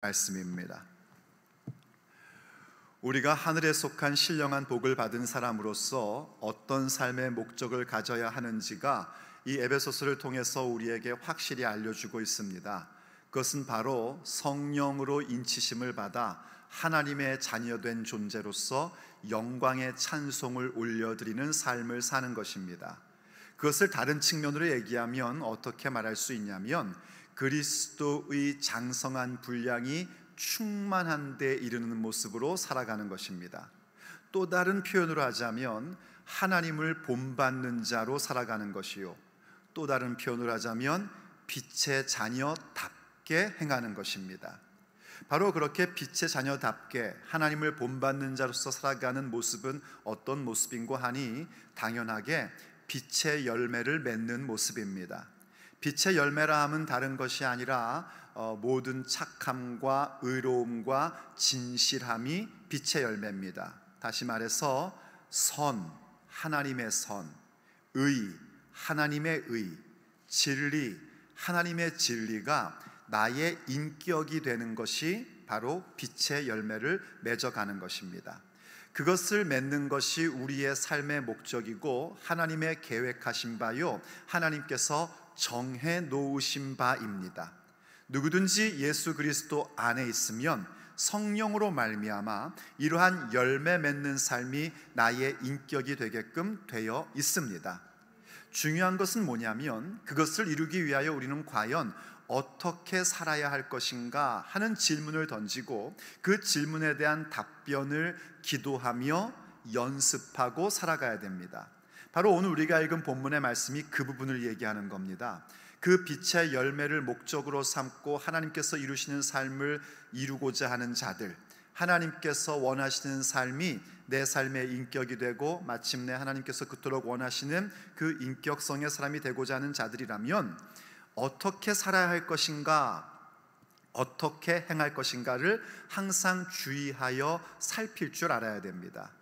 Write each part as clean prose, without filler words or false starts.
말씀입니다. 우리가 하늘에 속한 신령한 복을 받은 사람으로서 어떤 삶의 목적을 가져야 하는지가 이 에베소서를 통해서 우리에게 확실히 알려주고 있습니다. 그것은 바로 성령으로 인치심을 받아 하나님의 자녀된 존재로서 영광의 찬송을 올려드리는 삶을 사는 것입니다. 그것을 다른 측면으로 얘기하면 어떻게 말할 수 있냐면, 그리스도의 장성한 분량이 충만한 데 이르는 모습으로 살아가는 것입니다. 또 다른 표현으로 하자면 하나님을 본받는 자로 살아가는 것이요, 또 다른 표현으로 하자면 빛의 자녀답게 행하는 것입니다. 바로 그렇게 빛의 자녀답게 하나님을 본받는 자로서 살아가는 모습은 어떤 모습인고 하니, 당연하게 빛의 열매를 맺는 모습입니다. 빛의 열매라 함은 다른 것이 아니라 모든 착함과 의로움과 진실함이 빛의 열매입니다. 다시 말해서 선, 하나님의 선, 의, 하나님의 의, 진리, 하나님의 진리가 나의 인격이 되는 것이 바로 빛의 열매를 맺어가는 것입니다. 그것을 맺는 것이 우리의 삶의 목적이고 하나님의 계획하신 바요, 하나님께서 정해 놓으신 바입니다. 누구든지 예수 그리스도 안에 있으면 성령으로 말미암아 이러한 열매 맺는 삶이 나의 인격이 되게끔 되어 있습니다. 중요한 것은 뭐냐면, 그것을 이루기 위하여 우리는 과연 어떻게 살아야 할 것인가 하는 질문을 던지고 그 질문에 대한 답변을 기도하며 연습하고 살아가야 됩니다. 바로 오늘 우리가 읽은 본문의 말씀이 그 부분을 얘기하는 겁니다. 그 빛의 열매를 목적으로 삼고 하나님께서 이루시는 삶을 이루고자 하는 자들, 하나님께서 원하시는 삶이 내 삶의 인격이 되고 마침내 하나님께서 그토록 원하시는 그 인격성의 사람이 되고자 하는 자들이라면 어떻게 살아야 할 것인가, 어떻게 행할 것인가를 항상 주의하여 살필 줄 알아야 됩니다.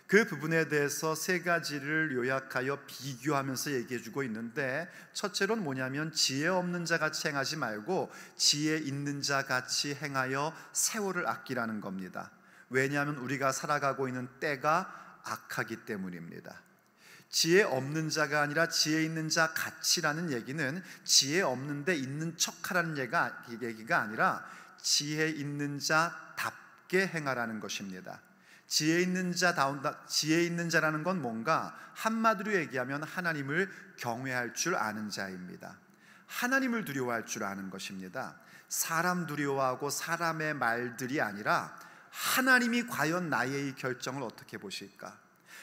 그 부분에 대해서 세 가지를 요약하여 비교하면서 얘기해주고 있는데, 첫째로는 뭐냐면 지혜 없는 자 같이 행하지 말고 지혜 있는 자 같이 행하여 세월을 아끼라는 겁니다. 왜냐하면 우리가 살아가고 있는 때가 악하기 때문입니다. 지혜 없는 자가 아니라 지혜 있는 자 같이라는 얘기는 지혜 없는데 있는 척하라는 얘기가 아니라 지혜 있는 자답게 행하라는 것입니다. 지혜 있는 자라는 건 뭔가, 한마디로 얘기하면 하나님을 경외할 줄 아는 자입니다. 하나님을 두려워할 줄 아는 것입니다. 사람 두려워하고 사람의 말들이 아니라 하나님이 과연 나의 이 결정을 어떻게 보실까,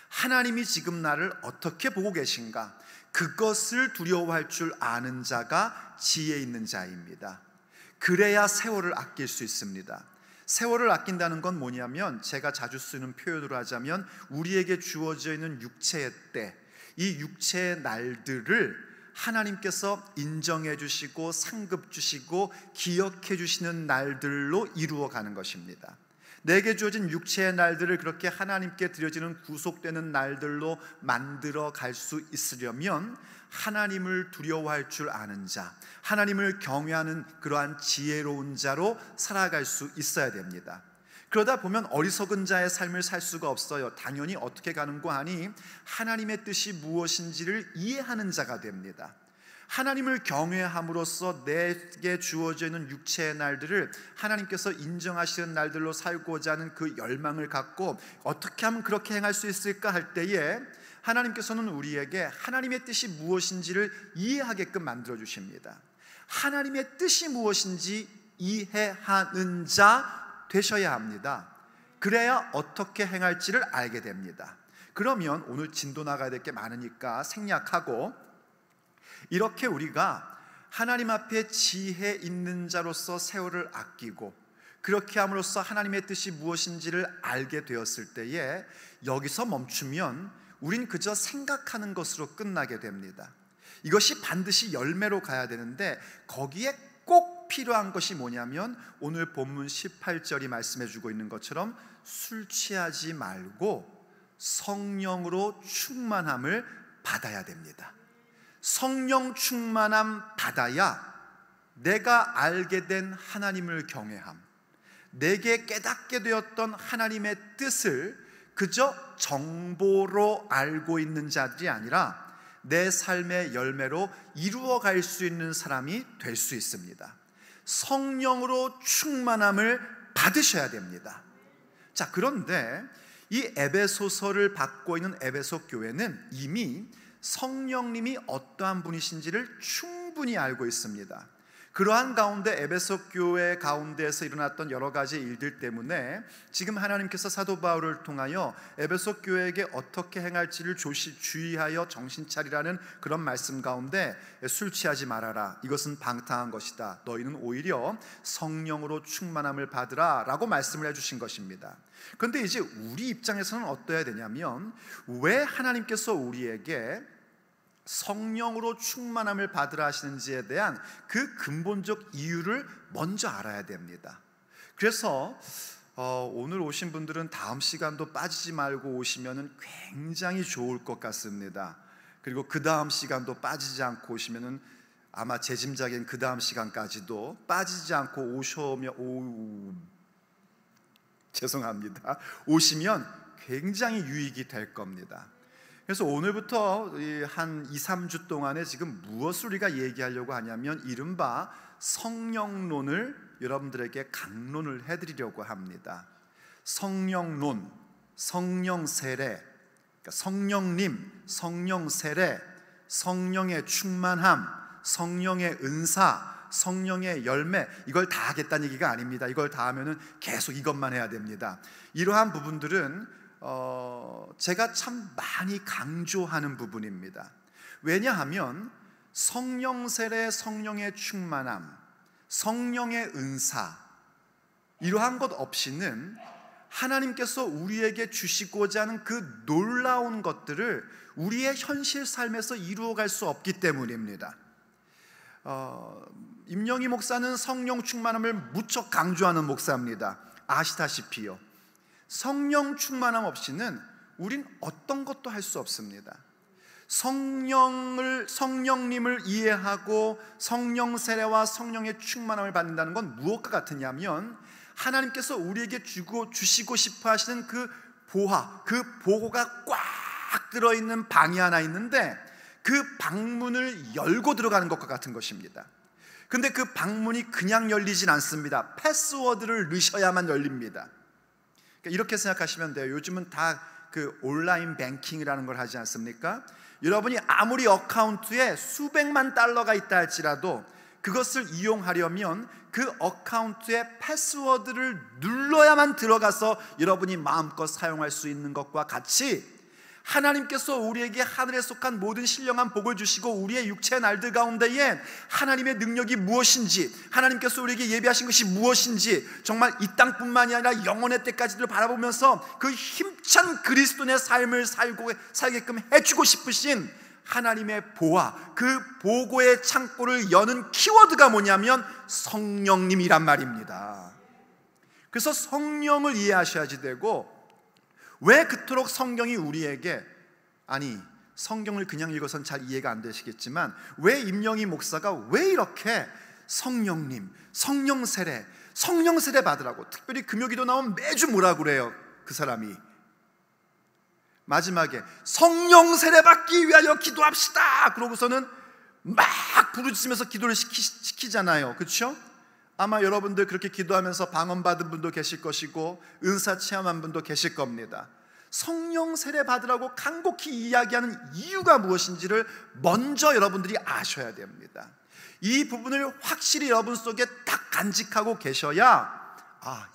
하나님이 지금 나를 어떻게 보고 계신가, 그것을 두려워할 줄 아는 자가 지혜 있는 자입니다. 그래야 세월을 아낄 수 있습니다. 세월을 아낀다는 건 뭐냐면, 제가 자주 쓰는 표현으로 하자면 우리에게 주어져 있는 육체의 때, 이 육체의 날들을 하나님께서 인정해 주시고 상급 주시고 기억해 주시는 날들로 이루어가는 것입니다. 내게 주어진 육체의 날들을 그렇게 하나님께 드려지는 구속되는 날들로 만들어 갈 수 있으려면 하나님을 두려워할 줄 아는 자, 하나님을 경외하는 그러한 지혜로운 자로 살아갈 수 있어야 됩니다. 그러다 보면 어리석은 자의 삶을 살 수가 없어요. 당연히 어떻게 가는고 하니, 하나님의 뜻이 무엇인지를 이해하는 자가 됩니다. 하나님을 경외함으로써 내게 주어져 있는 육체의 날들을 하나님께서 인정하시는 날들로 살고자 하는 그 열망을 갖고 어떻게 하면 그렇게 행할 수 있을까 할 때에, 하나님께서는 우리에게 하나님의 뜻이 무엇인지를 이해하게끔 만들어 주십니다. 하나님의 뜻이 무엇인지 이해하는 자 되셔야 합니다. 그래야 어떻게 행할지를 알게 됩니다. 그러면 오늘 진도 나가야 될 게 많으니까 생략하고, 이렇게 우리가 하나님 앞에 지혜 있는 자로서 세월을 아끼고 그렇게 함으로써 하나님의 뜻이 무엇인지를 알게 되었을 때에, 여기서 멈추면 우린 그저 생각하는 것으로 끝나게 됩니다. 이것이 반드시 열매로 가야 되는데, 거기에 꼭 필요한 것이 뭐냐면, 오늘 본문 18절이 말씀해 주고 있는 것처럼 술 취하지 말고 성령으로 충만함을 받아야 됩니다. 성령 충만함 받아야 내가 알게 된 하나님을 경외함, 내게 깨닫게 되었던 하나님의 뜻을 그저 정보로 알고 있는 자들이 아니라 내 삶의 열매로 이루어갈 수 있는 사람이 될 수 있습니다. 성령으로 충만함을 받으셔야 됩니다. 자, 그런데 이 에베소서를 받고 있는 에베소 교회는 이미 성령님이 어떠한 분이신지를 충분히 알고 있습니다. 그러한 가운데 에베소 교회 가운데에서 일어났던 여러 가지 일들 때문에 지금 하나님께서 사도 바울을 통하여 에베소 교회에게 어떻게 행할지를 주의하여 정신 차리라는 그런 말씀 가운데 술 취하지 말아라, 이것은 방탕한 것이다, 너희는 오히려 성령으로 충만함을 받으라 라고 말씀을 해주신 것입니다. 그런데 이제 우리 입장에서는 어떠해야 되냐면, 왜 하나님께서 우리에게 성령으로 충만함을 받으라 하시는지에 대한 그 근본적 이유를 먼저 알아야 됩니다. 그래서 오늘 오신 분들은 다음 시간도 빠지지 말고 오시면 굉장히 좋을 것 같습니다. 그리고 그 다음 시간도 빠지지 않고 오시면 아마 제 짐작엔 그 다음 시간까지도 빠지지 않고 오시면 굉장히 유익이 될 겁니다. 그래서 오늘부터 한 2-3주 동안에 지금 무엇을 우리가 얘기하려고 하냐면, 이른바 성령론을 여러분들에게 강론을 해드리려고 합니다. 성령론, 성령세례, 그러니까 성령님, 성령세례, 성령의 충만함, 성령의 은사, 성령의 열매, 이걸 다 하겠다는 얘기가 아닙니다. 이걸 다 하면은 계속 이것만 해야 됩니다. 이러한 부분들은 제가 참 많이 강조하는 부분입니다. 왜냐하면 성령 세례, 성령의 충만함, 성령의 은사, 이러한 것 없이는 하나님께서 우리에게 주시고자 하는 그 놀라운 것들을 우리의 현실 삶에서 이루어갈 수 없기 때문입니다. 임영희 목사는 성령 충만함을 무척 강조하는 목사입니다. 아시다시피요, 성령 충만함 없이는 우린 어떤 것도 할 수 없습니다. 성령님을 이해하고 성령 세례와 성령의 충만함을 받는다는 건 무엇과 같으냐면, 하나님께서 우리에게 주시고 싶어 하시는 그 보화, 그 보고가 꽉 들어있는 방이 하나 있는데 그 방문을 열고 들어가는 것과 같은 것입니다. 근데 그 방문이 그냥 열리진 않습니다. 패스워드를 넣으셔야만 열립니다. 이렇게 생각하시면 돼요. 요즘은 다 그 온라인 뱅킹이라는 걸 하지 않습니까? 여러분이 아무리 어카운트에 수백만 달러가 있다 할지라도 그것을 이용하려면 그 어카운트에 패스워드를 눌러야만 들어가서 여러분이 마음껏 사용할 수 있는 것과 같이, 하나님께서 우리에게 하늘에 속한 모든 신령한 복을 주시고 우리의 육체의 날들 가운데에 하나님의 능력이 무엇인지, 하나님께서 우리에게 예비하신 것이 무엇인지, 정말 이 땅뿐만이 아니라 영원의 때까지도 바라보면서 그 힘찬 그리스도의 삶을 살게끔 해주고 싶으신 하나님의 보화, 그 보고의 창고를 여는 키워드가 뭐냐면 성령님이란 말입니다. 그래서 성령을 이해하셔야지 되고, 왜 그토록 성경이 우리에게, 아니 성경을 그냥 읽어서는 잘 이해가 안 되시겠지만, 왜 임영희 목사가 왜 이렇게 성령님, 성령세례 받으라고, 특별히 금요기도 나오면 매주 뭐라 그래요? 그 사람이 마지막에 성령세례 받기 위하여 기도합시다 그러고서는 막 부르짖으면서 기도를 시키잖아요. 그렇죠? 아마 여러분들 그렇게 기도하면서 방언받은 분도 계실 것이고 은사 체험한 분도 계실 겁니다. 성령 세례 받으라고 간곡히 이야기하는 이유가 무엇인지를 먼저 여러분들이 아셔야 됩니다. 이 부분을 확실히 여러분 속에 딱 간직하고 계셔야,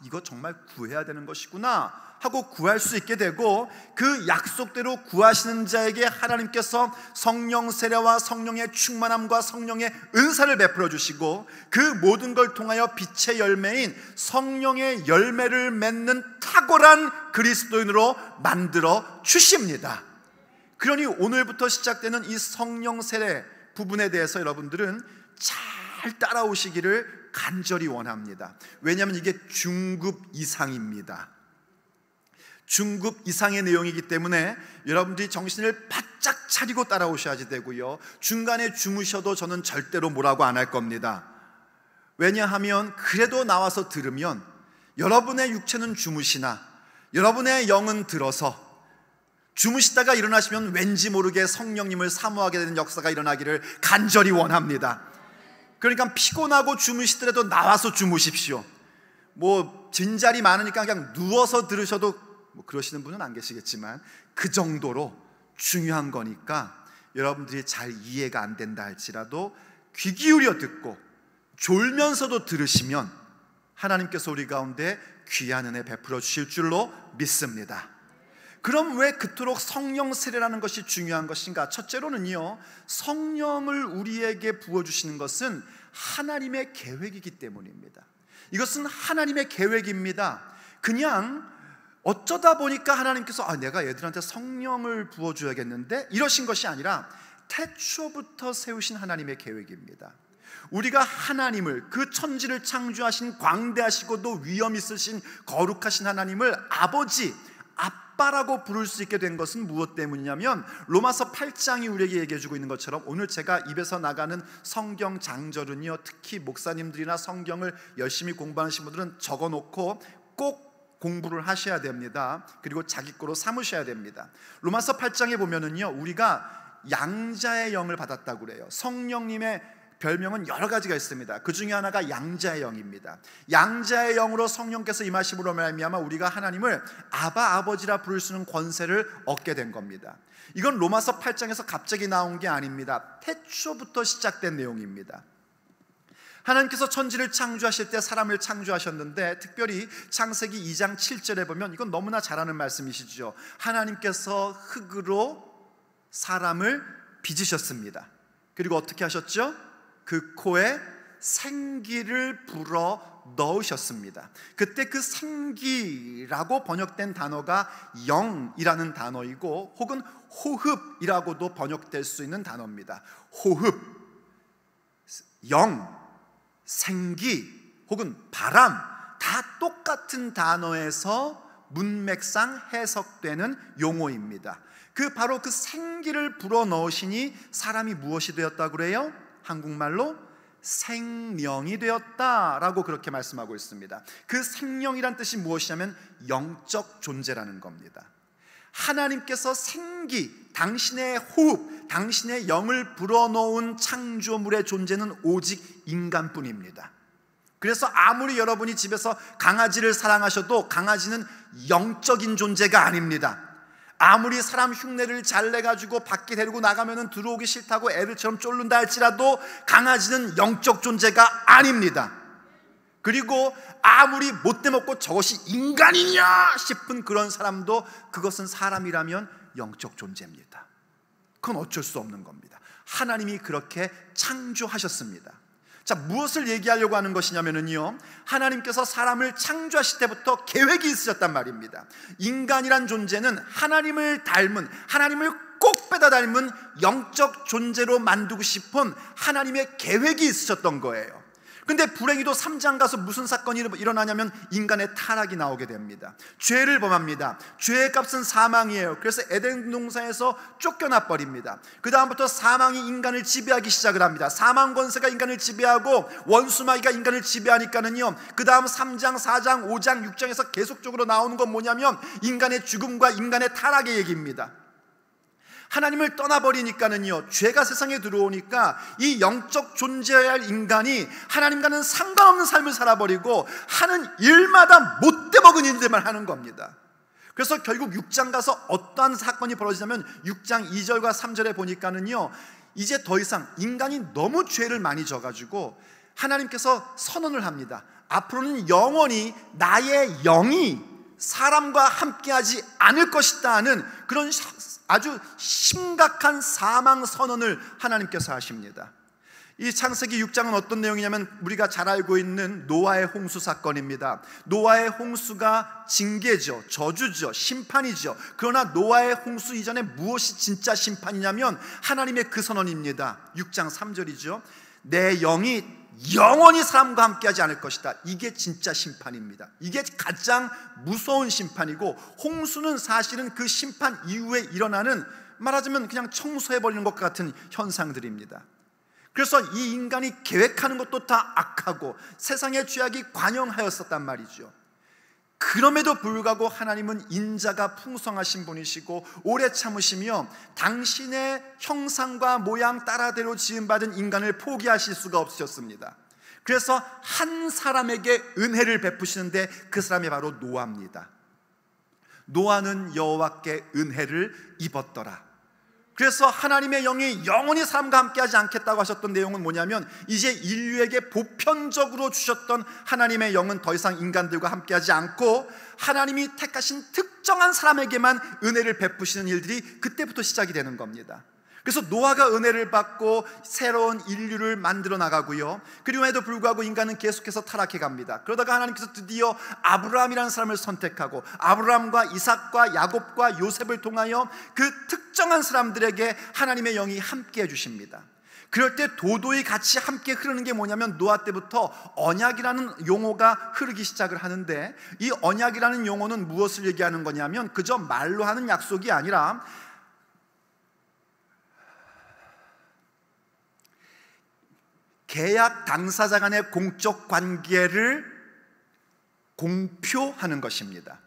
이거 정말 구해야 되는 것이구나 하고 구할 수 있게 되고, 그 약속대로 구하시는 자에게 하나님께서 성령 세례와 성령의 충만함과 성령의 은사를 베풀어 주시고, 그 모든 걸 통하여 빛의 열매인 성령의 열매를 맺는 탁월한 그리스도인으로 만들어 주십니다. 그러니 오늘부터 시작되는 이 성령 세례 부분에 대해서 여러분들은 잘 따라오시기를 간절히 원합니다. 왜냐하면 이게 중급 이상입니다. 중급 이상의 내용이기 때문에 여러분들이 정신을 바짝 차리고 따라오셔야지 되고요, 중간에 주무셔도 저는 절대로 뭐라고 안 할 겁니다. 왜냐하면 그래도 나와서 들으면 여러분의 육체는 주무시나 여러분의 영은 들어서 주무시다가 일어나시면 왠지 모르게 성령님을 사모하게 되는 역사가 일어나기를 간절히 원합니다. 그러니까 피곤하고 주무시더라도 나와서 주무십시오. 진자리 많으니까 그냥 누워서 들으셔도 그러시는 분은 안 계시겠지만 그 정도로 중요한 거니까 여러분들이 잘 이해가 안 된다 할지라도 귀 기울여 듣고 졸면서도 들으시면 하나님께서 우리 가운데 귀한 은혜 베풀어 주실 줄로 믿습니다. 그럼 왜 그토록 성령 세례라는 것이 중요한 것인가? 첫째로는요, 성령을 우리에게 부어주시는 것은 하나님의 계획이기 때문입니다. 이것은 하나님의 계획입니다. 그냥 어쩌다 보니까 하나님께서 내가 얘들한테 성령을 부어줘야겠는데 이러신 것이 아니라 태초부터 세우신 하나님의 계획입니다. 우리가 하나님을, 그 천지를 창조하신 광대하시고도 위엄 있으신 거룩하신 하나님을 아버지, 아빠라고 부를 수 있게 된 것은 무엇 때문이냐면 로마서 8장이 우리에게 얘기해주고 있는 것처럼 오늘 제가 입에서 나가는 성경 장절은요, 특히 목사님들이나 성경을 열심히 공부하시는 분들은 적어놓고 꼭 공부를 하셔야 됩니다. 그리고 자기 거로 삼으셔야 됩니다. 로마서 8장에 보면은요, 우리가 양자의 영을 받았다고 그래요. 성령님의 별명은 여러 가지가 있습니다. 그 중에 하나가 양자의 영입니다. 양자의 영으로 성령께서 임하심으로 말미암아 우리가 하나님을 아바, 아버지라 부를 수 있는 권세를 얻게 된 겁니다. 이건 로마서 8장에서 갑자기 나온 게 아닙니다. 태초부터 시작된 내용입니다. 하나님께서 천지를 창조하실 때 사람을 창조하셨는데, 특별히 창세기 2장 7절에 보면 이건 너무나 잘 아는 말씀이시죠. 하나님께서 흙으로 사람을 빚으셨습니다. 그리고 어떻게 하셨죠? 그 코에 생기를 불어 넣으셨습니다. 그때 그 생기라고 번역된 단어가 영이라는 단어이고 혹은 호흡이라고도 번역될 수 있는 단어입니다. 호흡, 영, 생기 혹은 바람, 다 똑같은 단어에서 문맥상 해석되는 용어입니다. 바로 그 생기를 불어 넣으시니 사람이 무엇이 되었다고 그래요? 한국말로 생명이 되었다라고 그렇게 말씀하고 있습니다. 그 생명이란 뜻이 무엇이냐면 영적 존재라는 겁니다. 하나님께서 생기, 당신의 호흡, 당신의 영을 불어넣은 창조물의 존재는 오직 인간뿐입니다. 그래서 아무리 여러분이 집에서 강아지를 사랑하셔도 강아지는 영적인 존재가 아닙니다. 아무리 사람 흉내를 잘 내가지고 밖에 데리고 나가면 들어오기 싫다고 애들처럼 쫄른다 할지라도 강아지는 영적 존재가 아닙니다. 그리고 아무리 못돼 먹고 저것이 인간이냐 싶은 그런 사람도 그것은 사람이라면 영적 존재입니다. 그건 어쩔 수 없는 겁니다. 하나님이 그렇게 창조하셨습니다. 자, 무엇을 얘기하려고 하는 것이냐면요, 하나님께서 사람을 창조하실 때부터 계획이 있으셨단 말입니다. 인간이란 존재는 하나님을 닮은, 하나님을 꼭 빼다 닮은 영적 존재로 만들고 싶은 하나님의 계획이 있으셨던 거예요. 근데 불행히도 3장 가서 무슨 사건이 일어나냐면 인간의 타락이 나오게 됩니다. 죄를 범합니다. 죄의 값은 사망이에요. 그래서 에덴 동산에서 쫓겨나 버립니다. 그 다음부터 사망이 인간을 지배하기 시작을 합니다. 사망 권세가 인간을 지배하고 원수마귀가 인간을 지배하니까는요, 그 다음 3장, 4장, 5장, 6장에서 계속적으로 나오는 건 뭐냐면 인간의 죽음과 인간의 타락의 얘기입니다. 하나님을 떠나버리니까는요, 죄가 세상에 들어오니까 이 영적 존재해야 할 인간이 하나님과는 상관없는 삶을 살아버리고 하는 일마다 못돼 먹은 일들만 하는 겁니다. 그래서 결국 6장 가서 어떠한 사건이 벌어지냐면 6장 2절과 3절에 보니까는요, 이제 더 이상 인간이 너무 죄를 많이 져가지고 하나님께서 선언을 합니다. 앞으로는 영원히 나의 영이 사람과 함께하지 않을 것이다 하는 그런 아주 심각한 사망 선언을 하나님께서 하십니다. 이 창세기 6장은 어떤 내용이냐면 우리가 잘 알고 있는 노아의 홍수 사건입니다. 노아의 홍수가 징계죠, 저주죠, 심판이죠. 그러나 노아의 홍수 이전에 무엇이 진짜 심판이냐면 하나님의 그 선언입니다. 6장 3절이죠. 내 영이 영원히 사람과 함께하지 않을 것이다. 이게 진짜 심판입니다. 이게 가장 무서운 심판이고, 홍수는 사실은 그 심판 이후에 일어나는, 말하자면 그냥 청소해버리는 것 같은 현상들입니다. 그래서 이 인간이 계획하는 것도 다 악하고 세상의 죄악이 관영하였었단 말이죠. 그럼에도 불구하고 하나님은 인자가 풍성하신 분이시고 오래 참으시며 당신의 형상과 모양 따라대로 지음받은 인간을 포기하실 수가 없으셨습니다. 그래서 한 사람에게 은혜를 베푸시는데 그 사람이 바로 노아입니다. 노아는 여호와께 은혜를 입었더라. 그래서 하나님의 영이 영원히 사람과 함께하지 않겠다고 하셨던 내용은 뭐냐면, 이제 인류에게 보편적으로 주셨던 하나님의 영은 더 이상 인간들과 함께하지 않고 하나님이 택하신 특정한 사람에게만 은혜를 베푸시는 일들이 그때부터 시작이 되는 겁니다. 그래서 노아가 은혜를 받고 새로운 인류를 만들어 나가고요, 그럼에도 불구하고 인간은 계속해서 타락해 갑니다. 그러다가 하나님께서 드디어 아브라함이라는 사람을 선택하고 아브라함과 이삭과 야곱과 요셉을 통하여 그 특정한 사람들에게 하나님의 영이 함께 해주십니다. 그럴 때 도도히 같이 함께 흐르는 게 뭐냐면, 노아 때부터 언약이라는 용어가 흐르기 시작을 하는데, 이 언약이라는 용어는 무엇을 얘기하는 거냐면 그저 말로 하는 약속이 아니라 계약 당사자 간의 공적 관계를 공표하는 것입니다.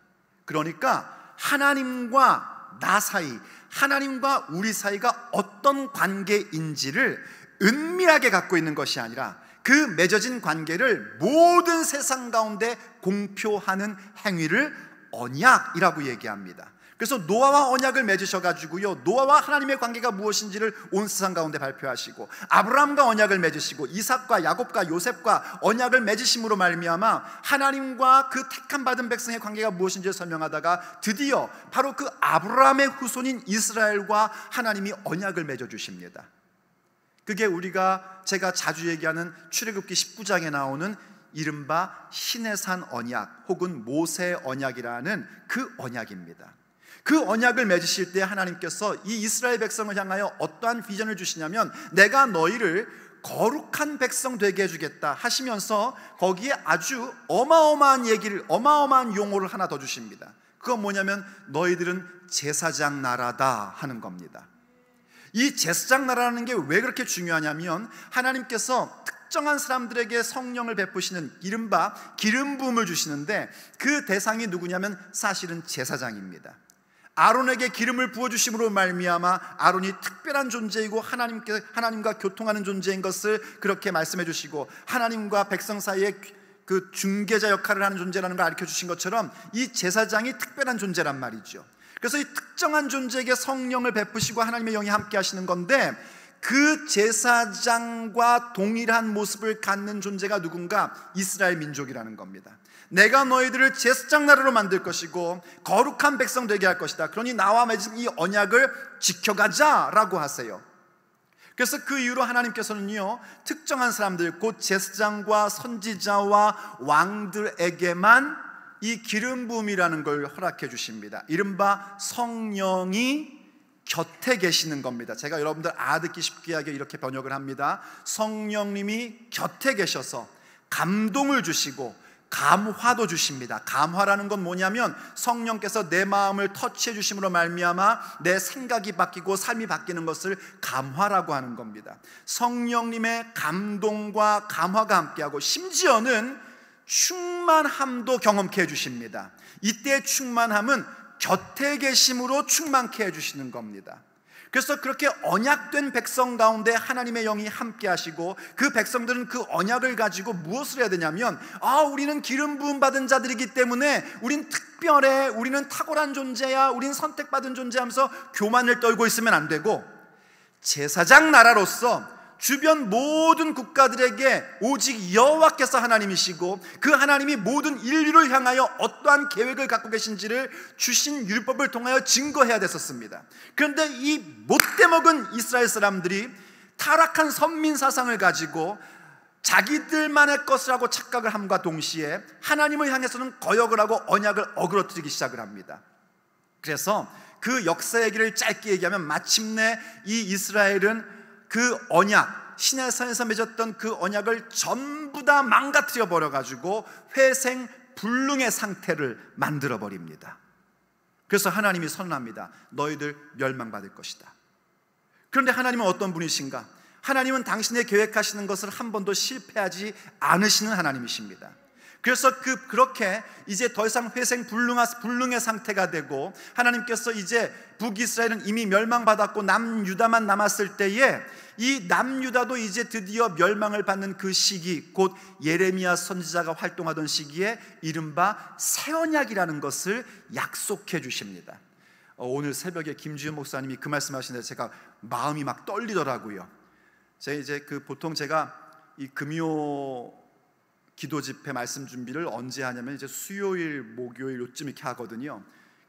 그러니까 하나님과 나 사이, 하나님과 우리 사이가 어떤 관계인지를 은밀하게 갖고 있는 것이 아니라 그 맺어진 관계를 모든 세상 가운데 공표하는 행위를 언약이라고 얘기합니다. 그래서 노아와 언약을 맺으셔가지고요, 노아와 하나님의 관계가 무엇인지를 온 세상 가운데 발표하시고, 아브라함과 언약을 맺으시고 이삭과 야곱과 요셉과 언약을 맺으심으로 말미암아 하나님과 그 택함 받은 백성의 관계가 무엇인지를 설명하다가 드디어 바로 그 아브라함의 후손인 이스라엘과 하나님이 언약을 맺어주십니다. 그게 제가 자주 얘기하는 출애굽기 19장에 나오는 이른바 시내산 언약 혹은 모세 언약이라는 그 언약입니다. 그 언약을 맺으실 때 하나님께서 이 이스라엘 백성을 향하여 어떠한 비전을 주시냐면, 내가 너희를 거룩한 백성 되게 해주겠다 하시면서 거기에 아주 어마어마한 용어를 하나 더 주십니다. 그건 뭐냐면, 너희들은 제사장 나라다 하는 겁니다. 이 제사장 나라라는 게 왜 그렇게 중요하냐면, 하나님께서 특정한 사람들에게 성령을 베푸시는 이른바 기름 부음을 주시는데, 그 대상이 누구냐면 사실은 제사장입니다. 아론에게 기름을 부어주심으로 말미암아 아론이 특별한 존재이고 하나님과 교통하는 존재인 것을 그렇게 말씀해 주시고, 하나님과 백성 사이에 그 중개자 역할을 하는 존재라는 걸 가르쳐 주신 것처럼 이 제사장이 특별한 존재란 말이죠. 그래서 이 특정한 존재에게 성령을 베푸시고 하나님의 영이 함께 하시는 건데, 그 제사장과 동일한 모습을 갖는 존재가 누군가? 이스라엘 민족이라는 겁니다. 내가 너희들을 제사장 나라로 만들 것이고 거룩한 백성 되게 할 것이다. 그러니 나와 맺은 이 언약을 지켜가자라고 하세요. 그래서 그 이후로 하나님께서는요, 특정한 사람들, 곧 제사장과 선지자와 왕들에게만 이 기름 부음이라는 걸 허락해 주십니다. 이른바 성령이 곁에 계시는 겁니다. 제가 여러분들 알아듣기 쉽게 하게 이렇게 번역을 합니다. 성령님이 곁에 계셔서 감동을 주시고 감화도 주십니다. 감화라는 건 뭐냐면, 성령께서 내 마음을 터치해 주심으로 말미암아 내 생각이 바뀌고 삶이 바뀌는 것을 감화라고 하는 겁니다. 성령님의 감동과 감화가 함께하고, 심지어는 충만함도 경험케 해주십니다. 이때 충만함은 곁에 계심으로 충만케 해주시는 겁니다. 그래서 그렇게 언약된 백성 가운데 하나님의 영이 함께 하시고, 그 백성들은 그 언약을 가지고 무엇을 해야 되냐면, 우리는 기름 부음 받은 자들이기 때문에 우린 특별해, 우리는 탁월한 존재야, 우린 선택받은 존재하면서 교만을 떨고 있으면 안 되고, 제사장 나라로서 주변 모든 국가들에게 오직 여호와께서 하나님이시고 그 하나님이 모든 인류를 향하여 어떠한 계획을 갖고 계신지를 주신 율법을 통하여 증거해야 됐었습니다. 그런데 이 못돼 먹은 이스라엘 사람들이 타락한 선민 사상을 가지고 자기들만의 것이라고 착각을 함과 동시에 하나님을 향해서는 거역을 하고 언약을 어그러뜨리기 시작을 합니다. 그래서 그 역사 얘기를 짧게 얘기하면, 마침내 이 이스라엘은 그 언약, 시내산에서 맺었던 그 언약을 전부 다 망가뜨려 버려가지고 회생불능의 상태를 만들어 버립니다. 그래서 하나님이 선언합니다. 너희들 멸망받을 것이다. 그런데 하나님은 어떤 분이신가? 하나님은 당신의 계획하시는 것을 한 번도 실패하지 않으시는 하나님이십니다. 그래서 그렇게 이제 더 이상 회생불능의 상태가 되고, 하나님께서 이제 북이스라엘은 이미 멸망받았고 남유다만 남았을 때에 이 남유다도 이제 드디어 멸망을 받는 그 시기, 곧 예레미야 선지자가 활동하던 시기에 이른바 새 언약이라는 것을 약속해 주십니다. 오늘 새벽에 김주현 목사님이 그 말씀하시는데 제가 마음이 막 떨리더라고요. 보통 제가 이 금요 기도 집회 말씀 준비를 언제 하냐면 이제 수요일, 목요일 요즘 이렇게 하거든요.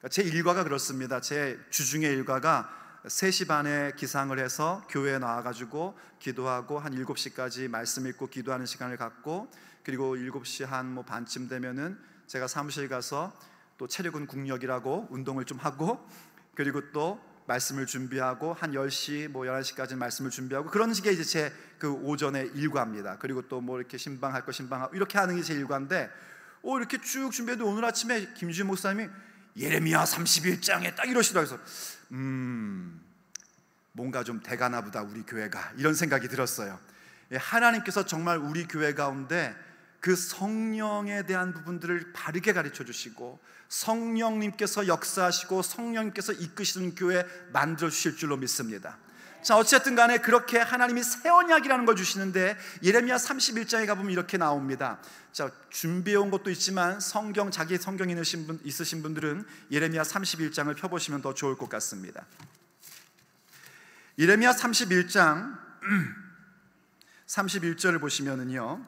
제 일과가 그렇습니다. 제 주중의 일과가 3시 반에 기상을 해서 교회에 나와가지고 기도하고 한 7시까지 말씀 읽고 기도하는 시간을 갖고, 그리고 7시 한 반쯤 되면은 제가 사무실 가서 또 체력은 국력이라고 운동을 좀 하고, 그리고 또 말씀을 준비하고 한 10시 11시까지 말씀을 준비하고, 그런 식의 이제 제 그 오전의 일과입니다. 그리고 또 이렇게 신방할 거 신방하고 이렇게 하는 게 제 일과인데, 이렇게 쭉 준비해도 오늘 아침에 김주현 목사님이 예레미야 31장에 딱 이러시더라고요. 뭔가 좀 대가나 보다 우리 교회가, 이런 생각이 들었어요. 하나님께서 정말 우리 교회 가운데 그 성령에 대한 부분들을 바르게 가르쳐 주시고, 성령님께서 역사하시고 성령님께서 이끄시는 교회 만들어 주실 줄로 믿습니다. 자, 어쨌든 간에 그렇게 하나님이 새 언약이라는 걸 주시는데, 예레미야 31장에 가보면 이렇게 나옵니다. 자, 준비해 온 것도 있지만 자기 성경 있으신 분들은 예레미야 31장을 펴보시면 더 좋을 것 같습니다. 예레미야 31장 31절을 보시면은요,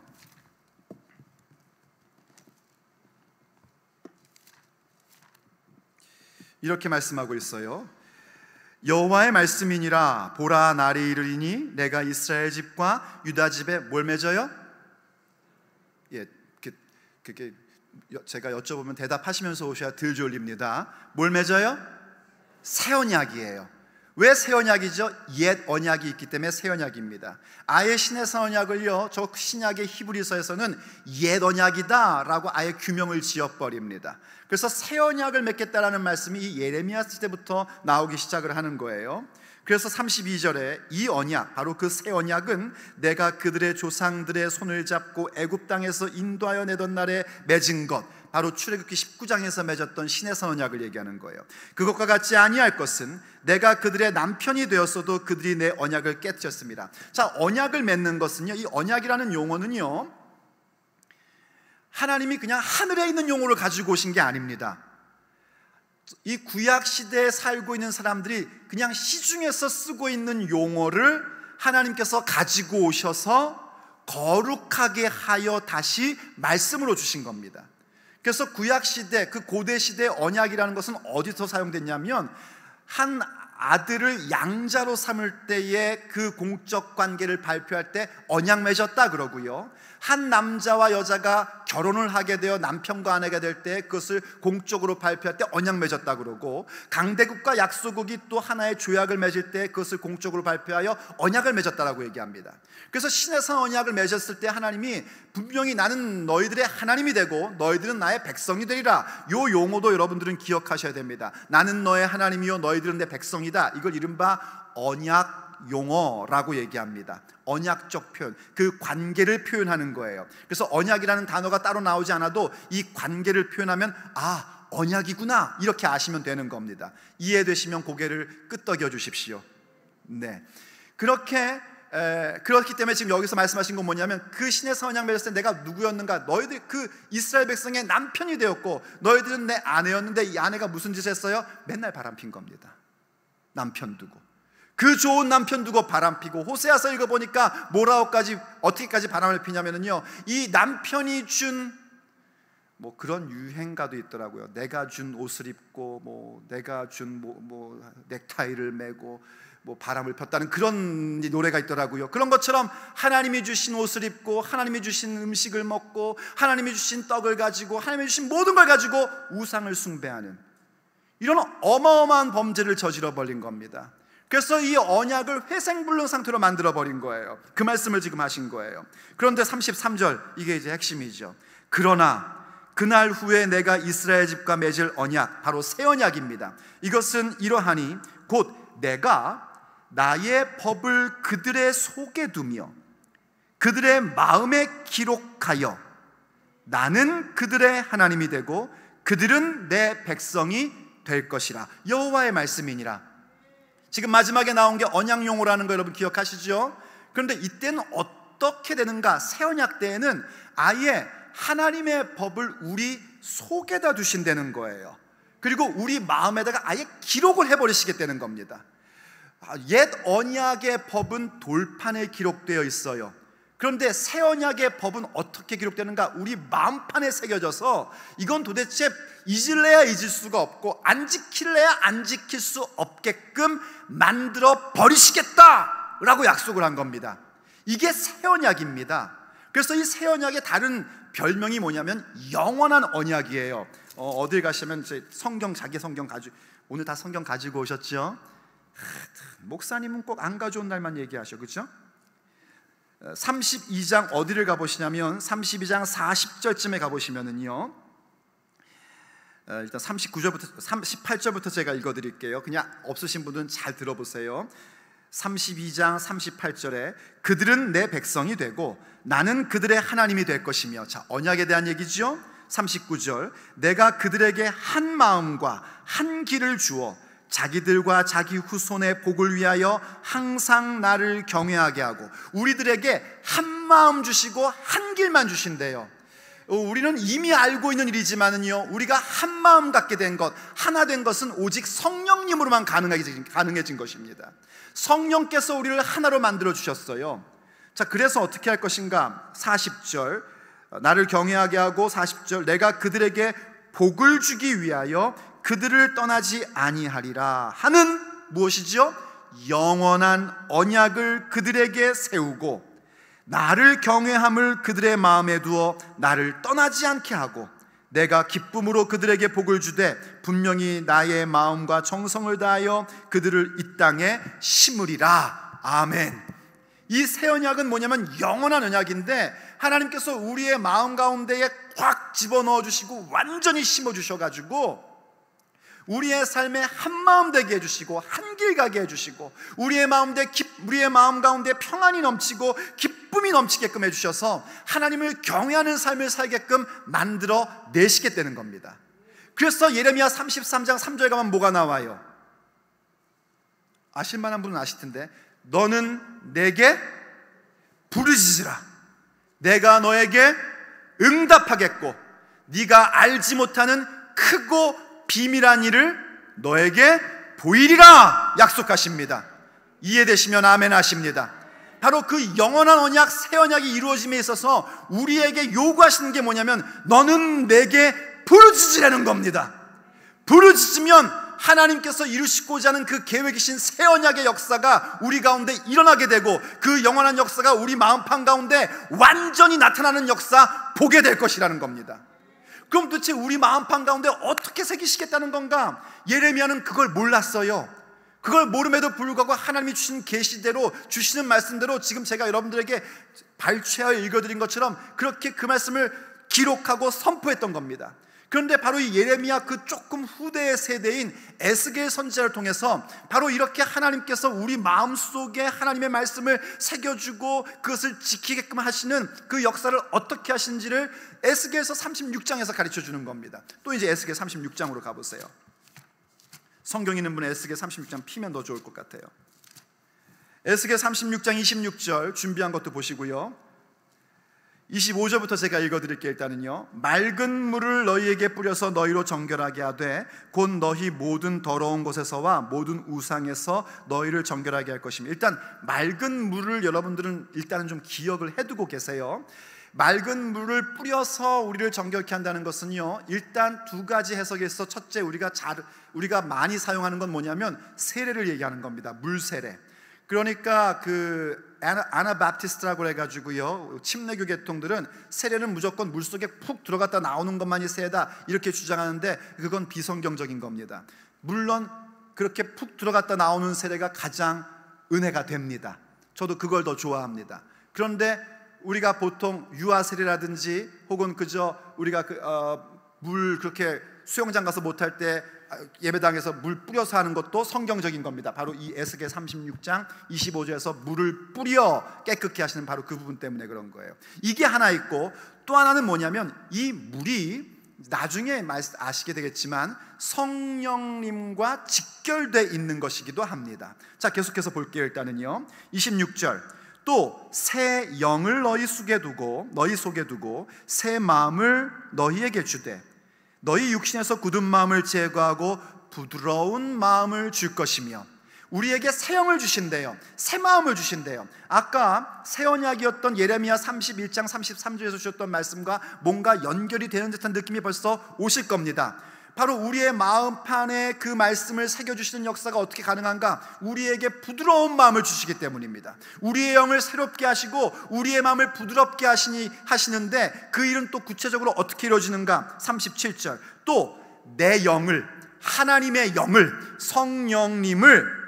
이렇게 말씀하고 있어요. 여호와의 말씀이니라. 보라, 날이 이르리니 내가 이스라엘 집과 유다 집에 뭘 맺어요? 그게 제가 여쭤보면 대답하시면서 오셔야 덜 졸립니다. 뭘 맺어요? 새 언약이에요. 왜 새 언약이죠? 옛 언약이 있기 때문에 새 언약입니다. 아예 신의 새 언약을요, 저 신약의 히브리서에서는 옛 언약이다 라고 아예 규명을 지어버립니다. 그래서 새 언약을 맺겠다라는 말씀이 이 예레미야 시대부터 나오기 시작을 하는 거예요. 그래서 32절에 이 언약, 바로 그 새 언약은 내가 그들의 조상들의 손을 잡고 애굽 땅에서 인도하여 내던 날에 맺은 것, 바로 출애굽기 19장에서 맺었던 신의 새 언약을 얘기하는 거예요. 그것과 같지 아니할 것은 내가 그들의 남편이 되었어도 그들이 내 언약을 깨뜨렸습니다. 자, 언약을 맺는 것은요, 이 언약이라는 용어는요, 하나님이 그냥 하늘에 있는 용어를 가지고 오신 게 아닙니다. 이 구약 시대에 살고 있는 사람들이 그냥 시중에서 쓰고 있는 용어를 하나님께서 가지고 오셔서 거룩하게 하여 다시 말씀으로 주신 겁니다. 그래서 구약 시대, 그 고대 시대의 언약이라는 것은 어디서 사용됐냐면, 한 아들을 양자로 삼을 때에 그 공적 관계를 발표할 때 언약 맺었다 그러고요, 한 남자와 여자가 결혼을 하게 되어 남편과 아내가 될 때 그것을 공적으로 발표할 때 언약 맺었다 그러고, 강대국과 약소국이 또 하나의 조약을 맺을 때 그것을 공적으로 발표하여 언약을 맺었다라고 얘기합니다. 그래서 신의 새 언약을 맺었을 때 하나님이 분명히 나는 너희들의 하나님이 되고 너희들은 나의 백성이 되리라, 이 용어도 여러분들은 기억하셔야 됩니다. 나는 너의 하나님이요 너희들은 내 백성이다, 이걸 이른바 언약 용어라고 얘기합니다. 언약적 표현, 그 관계를 표현하는 거예요. 그래서 언약이라는 단어가 따로 나오지 않아도 이 관계를 표현하면 언약이구나, 이렇게 아시면 되는 겁니다. 이해되시면 고개를 끄덕여 주십시오. 네, 그렇기 때문에 지금 여기서 말씀하신 건 뭐냐면, 그 신의 새 언약 맺었을 때 내가 누구였는가, 너희들 그 이스라엘 백성의 남편이 되었고 너희들은 내 아내였는데, 이 아내가 무슨 짓을 했어요? 맨날 바람핀 겁니다. 남편 두고, 그 좋은 남편 두고 바람피고, 호세아서 읽어보니까 어떻게까지 바람을 피냐면요, 이 남편이 준 그런 유행가도 있더라고요. 내가 준 옷을 입고 내가 준 넥타이를 메고 바람을 폈다는 그런 노래가 있더라고요. 그런 것처럼 하나님이 주신 옷을 입고, 하나님이 주신 음식을 먹고, 하나님이 주신 떡을 가지고, 하나님이 주신 모든 걸 가지고 우상을 숭배하는 이런 어마어마한 범죄를 저질러 버린 겁니다. 그래서 이 언약을 회생불능 상태로 만들어 버린 거예요. 그 말씀을 지금 하신 거예요. 그런데 33절, 이게 이제 핵심이죠. 그러나 그날 후에 내가 이스라엘 집과 맺을 언약, 바로 새 언약입니다. 이것은 이러하니 곧 내가 나의 법을 그들의 속에 두며 그들의 마음에 기록하여 나는 그들의 하나님이 되고 그들은 내 백성이 될 것이라. 여호와의 말씀이니라. 지금 마지막에 나온 게 언약용어라는 거 여러분 기억하시죠? 그런데 이때는 어떻게 되는가? 새 언약 때에는 아예 하나님의 법을 우리 속에다 두신다는 거예요. 그리고 우리 마음에다가 아예 기록을 해버리시겠다는 겁니다. 옛 언약의 법은 돌판에 기록되어 있어요. 그런데 새 언약의 법은 어떻게 기록되는가? 우리 마음판에 새겨져서 이건 도대체 잊을래야 잊을 수가 없고 안 지킬래야 안 지킬 수 없게끔 만들어 버리시겠다라고 약속을 한 겁니다. 이게 새 언약입니다. 그래서 이 새 언약의 다른 별명이 뭐냐면 영원한 언약이에요. 어딜 가시면 성경, 자기 성경 가지고, 오늘 다 성경 가지고 오셨죠? 목사님은 꼭 안 가져온 날만 얘기하셔, 그렇죠? 32장 어디를 가보시냐면 32장 40절쯤에 가보시면은요, 일단 39절부터 38절부터 제가 읽어드릴게요. 그냥 없으신 분들은 잘 들어보세요. 32장 38절에 그들은 내 백성이 되고 나는 그들의 하나님이 될 것이며, 자, 언약에 대한 얘기죠. 39절, 내가 그들에게 한 마음과 한 길을 주어 자기들과 자기 후손의 복을 위하여 항상 나를 경외하게 하고, 우리들에게 한 마음 주시고 한 길만 주신대요. 우리는 이미 알고 있는 일이지만은요, 우리가 한 마음 갖게 된 것, 하나 된 것은 오직 성령님으로만 가능해진 것입니다. 성령께서 우리를 하나로 만들어 주셨어요. 자, 그래서 어떻게 할 것인가? 40절, 나를 경외하게 하고, 40절, 내가 그들에게 복을 주기 위하여 그들을 떠나지 아니하리라 하는, 무엇이지요? 영원한 언약을 그들에게 세우고 나를 경외함을 그들의 마음에 두어 나를 떠나지 않게 하고 내가 기쁨으로 그들에게 복을 주되 분명히 나의 마음과 정성을 다하여 그들을 이 땅에 심으리라. 아멘. 이 새 언약은 뭐냐면 영원한 언약인데, 하나님께서 우리의 마음 가운데에 꽉 집어넣어 주시고 완전히 심어 주셔가지고 우리의 삶에 한마음 되게 해주시고 한길 가게 해주시고 우리의 마음 가운데 평안이 넘치고 기쁨이 넘치게끔 해주셔서 하나님을 경외하는 삶을 살게끔 만들어 내시겠다는 겁니다. 그래서 예레미야 33장 3절에 가면 뭐가 나와요? 아실만한 분은 아실 텐데, 너는 내게 부르짖으라. 내가 너에게 응답하겠고 네가 알지 못하는 크고 비밀한 일을 너에게 보이리라 약속하십니다. 이해되시면 아멘 하십니다. 바로 그 영원한 언약, 새 언약이 이루어짐에 있어서 우리에게 요구하시는 게 뭐냐면 너는 내게 부르짖으라는 겁니다. 부르짖으면 하나님께서 이루시고자 하는 그 계획이신 새 언약의 역사가 우리 가운데 일어나게 되고 그 영원한 역사가 우리 마음판 가운데 완전히 나타나는 역사 보게 될 것이라는 겁니다. 그럼 도대체 우리 마음판 가운데 어떻게 새기시겠다는 건가? 예레미야는 그걸 몰랐어요. 그걸 모름에도 불구하고 하나님이 주신 계시대로, 주시는 말씀대로 지금 제가 여러분들에게 발췌하여 읽어드린 것처럼 그렇게 그 말씀을 기록하고 선포했던 겁니다. 그런데 바로 이 예레미야 그 조금 후대의 세대인 에스겔 선지자를 통해서 바로 이렇게 하나님께서 우리 마음속에 하나님의 말씀을 새겨주고 그것을 지키게끔 하시는 그 역사를 어떻게 하시는지를 에스겔서 36장에서 가르쳐주는 겁니다. 또 이제 에스겔 36장으로 가보세요. 성경 있는 분은 에스겔 36장 피면 더 좋을 것 같아요. 에스겔 36장 26절 준비한 것도 보시고요, 25절부터 제가 읽어드릴게요. 일단은요, 맑은 물을 너희에게 뿌려서 너희로 정결하게 하되 곧 너희 모든 더러운 곳에서와 모든 우상에서 너희를 정결하게 할 것입니다. 일단 맑은 물을 여러분들은 일단은 좀 기억을 해두고 계세요. 맑은 물을 뿌려서 우리를 정결케 한다는 것은요, 일단 두 가지 해석이 있어. 첫째, 우리가 많이 사용하는 건 뭐냐면 세례를 얘기하는 겁니다. 물 세례. 그러니까 그 아나바프티스트라고 해가지고요, 침례교 계통들은 세례는 무조건 물속에 푹 들어갔다 나오는 것만이 세례다 이렇게 주장하는데 그건 비성경적인 겁니다. 물론 그렇게 푹 들어갔다 나오는 세례가 가장 은혜가 됩니다. 저도 그걸 더 좋아합니다. 그런데 우리가 보통 유아 세례라든지 혹은 그저 우리가 물 그렇게 수영장 가서 못할 때 예배당에서 물 뿌려서 하는 것도 성경적인 겁니다. 바로 이 에스겔 36장 25절에서 물을 뿌려 깨끗게 하시는 바로 그 부분 때문에 그런 거예요. 이게 하나 있고, 또 하나는 뭐냐면 이 물이 나중에 아시게 되겠지만 성령님과 직결되어 있는 것이기도 합니다. 자, 계속해서 볼게요. 일단은요, 26절, 또 새 영을 너희 속에 두고 새 마음을 너희에게 주되 너희 육신에서 굳은 마음을 제거하고 부드러운 마음을 줄 것이며, 우리에게 새 영을 주신대요. 새 마음을 주신대요. 아까 새 언약이었던 예레미야 31장 33절에서 주셨던 말씀과 뭔가 연결이 되는 듯한 느낌이 벌써 오실 겁니다. 바로 우리의 마음판에 그 말씀을 새겨주시는 역사가 어떻게 가능한가? 우리에게 부드러운 마음을 주시기 때문입니다. 우리의 영을 새롭게 하시고 우리의 마음을 부드럽게 하시는데 그 일은 또 구체적으로 어떻게 이루어지는가? 37절, 또 내 영을, 하나님의 영을, 성령님을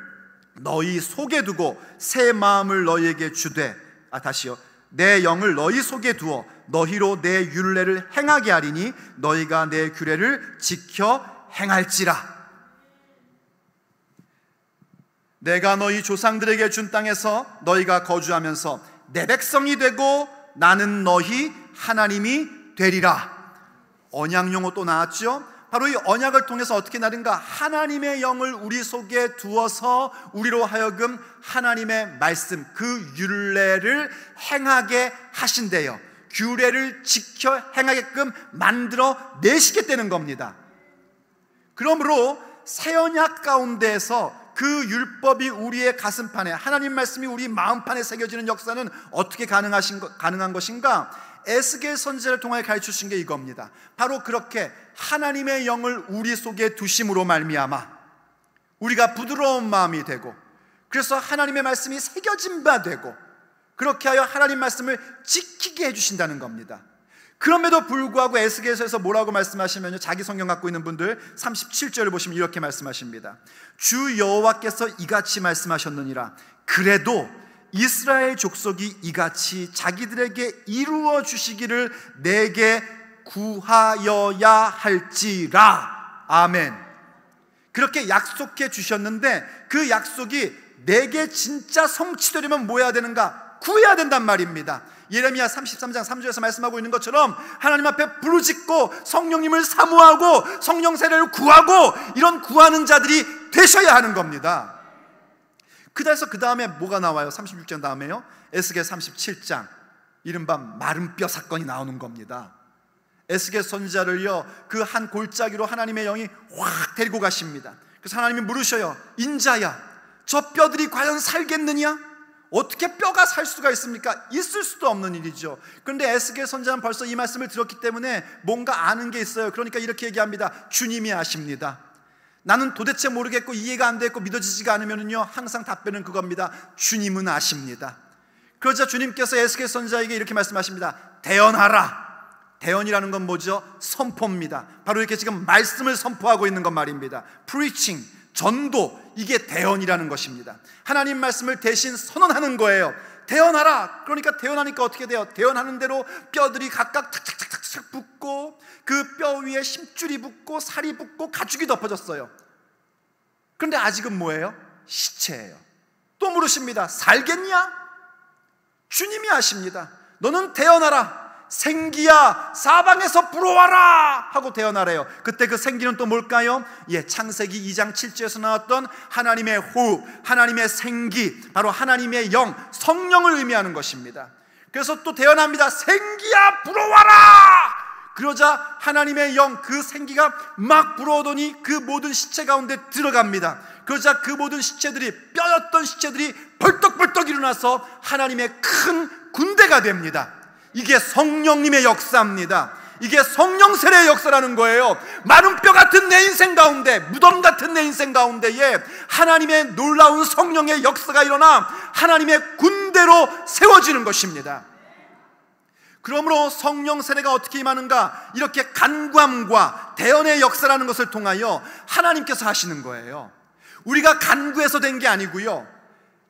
너희 속에 두고 새 마음을 너희에게 주되, 다시요, 내 영을 너희 속에 두어 너희로 내 율례를 행하게 하리니 너희가 내 규례를 지켜 행할지라. 내가 너희 조상들에게 준 땅에서 너희가 거주하면서 내 백성이 되고 나는 너희 하나님이 되리라. 언약 용어 또 나왔죠? 바로 이 언약을 통해서 어떻게 나른가? 하나님의 영을 우리 속에 두어서 우리로 하여금 하나님의 말씀, 그 율례를 행하게 하신대요. 규례를 지켜 행하게끔 만들어 내시겠다는 겁니다. 그러므로 새 언약 가운데에서 그 율법이 우리의 가슴판에, 하나님 말씀이 우리 마음판에 새겨지는 역사는 어떻게 가능한 것인가? 에스겔 선지자를 통해 가르쳐 주신 게 이겁니다. 바로 그렇게 하나님의 영을 우리 속에 두심으로 말미암아 우리가 부드러운 마음이 되고, 그래서 하나님의 말씀이 새겨진 바 되고, 그렇게 하여 하나님 말씀을 지키게 해주신다는 겁니다. 그럼에도 불구하고 에스겔서에서 뭐라고 말씀하시면요, 자기 성경 갖고 있는 분들 37절을 보시면 이렇게 말씀하십니다. 주 여호와께서 이같이 말씀하셨느니라. 그래도 이스라엘 족속이 이같이 자기들에게 이루어 주시기를 내게 구하여야 할지라. 아멘. 그렇게 약속해 주셨는데 그 약속이 내게 진짜 성취되려면 뭐 해야 되는가? 구해야 된단 말입니다. 예레미야 33장 3절에서 말씀하고 있는 것처럼 하나님 앞에 부르짖고 성령님을 사모하고 성령 세례를 구하고, 이런 구하는 자들이 되셔야 하는 겁니다. 그래서 그 다음에 뭐가 나와요? 36장 다음에요, 에스겔 37장, 이른바 마른 뼈 사건이 나오는 겁니다. 에스겔 선지자를요, 그 한 골짜기로 하나님의 영이 확 데리고 가십니다. 그래서 하나님이 물으셔요. 인자야, 저 뼈들이 과연 살겠느냐? 어떻게 뼈가 살 수가 있습니까? 있을 수도 없는 일이죠. 그런데 에스겔 선지자는 벌써 이 말씀을 들었기 때문에 뭔가 아는 게 있어요. 그러니까 이렇게 얘기합니다. 주님이 아십니다. 나는 도대체 모르겠고 이해가 안 됐고 믿어지지가 않으면요, 항상 답변은 그겁니다. 주님은 아십니다. 그러자 주님께서 에스겔 선지자에게 이렇게 말씀하십니다. 대언하라. 대언이라는 건 뭐죠? 선포입니다. 바로 이렇게 지금 말씀을 선포하고 있는 것 말입니다. preaching, 전도, 이게 대언이라는 것입니다. 하나님 말씀을 대신 선언하는 거예요. 대언하라. 그러니까 대언하니까 어떻게 돼요? 대언하는 대로 뼈들이 각각 탁탁탁탁 붙고, 그 뼈 위에 심줄이 붙고 살이 붙고 가죽이 덮어졌어요. 그런데 아직은 뭐예요? 시체예요. 또 물으십니다. 살겠냐? 주님이 아십니다. 너는 대언하라. 생기야 사방에서 불어와라 하고 대언하래요. 그때 그 생기는 또 뭘까요? 창세기 2장 7절에서 나왔던 하나님의 호흡, 하나님의 생기, 바로 하나님의 영, 성령을 의미하는 것입니다. 그래서 또 대언합니다. 생기야 불어와라. 그러자 하나님의 영, 그 생기가 막 불어오더니 그 모든 시체 가운데 들어갑니다. 그러자 그 모든 시체들이, 뼈였던 시체들이 벌떡벌떡 일어나서 하나님의 큰 군대가 됩니다. 이게 성령님의 역사입니다. 이게 성령 세례의 역사라는 거예요. 마른 뼈 같은 내 인생 가운데, 무덤 같은 내 인생 가운데에 하나님의 놀라운 성령의 역사가 일어나 하나님의 군대로 세워지는 것입니다. 그러므로 성령 세례가 어떻게 임하는가? 이렇게 간구함과 대언의 역사라는 것을 통하여 하나님께서 하시는 거예요. 우리가 간구해서 된 게 아니고요,